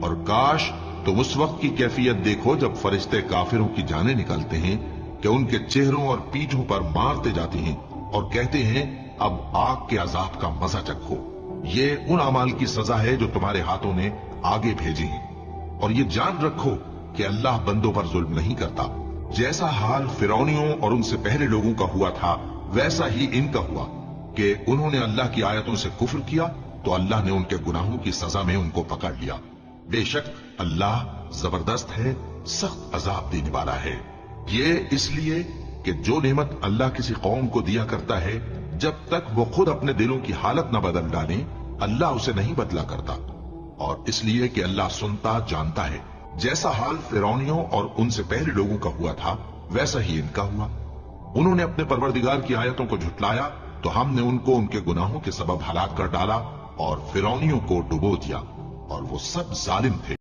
اور काश तुम उस वक्त की कैफियत देखो जब फरिश्ते काफिरों की जानें निकालते हैं कि उनके चेहरों और पीठों पर मारते जाते हैं और कहते हैं अब आग के अजाब का मजा चखो। ये उन अमाल की सजा है जो तुम्हारे हाथों ने आगे भेजे हैं। और ये जान रखो कि अल्लाह बंदों पर जुल्म नहीं करता। जैसा हाल फिरौनियों और उनसे पहले लोगों का हुआ था वैसा ही इनका हुआ कि उन्होंने अल्लाह की आयतों से कुफ्र किया तो अल्लाह ने उनके गुनाहों की सजा में उनको पकड़ लिया। बेशक अल्लाह जबरदस्त है, सख्त अजाब देने वाला है। ये इसलिए कि जो नेमत अल्लाह किसी कौम को दिया करता है जब तक वो खुद अपने दिलों की हालत न बदल डाले अल्लाह उसे नहीं बदला करता। और इसलिए कि अल्लाह सुनता जानता है। जैसा हाल फिरौनियों और उनसे पहले लोगों का हुआ था वैसा ही इनका हुआ। उन्होंने अपने परवरदिगार की आयतों को झुटलाया तो हमने उनको उनके गुनाहों के सबब हलाक कर डाला और फिरौनियों को डुबो दिया और वो सब जालिम थे।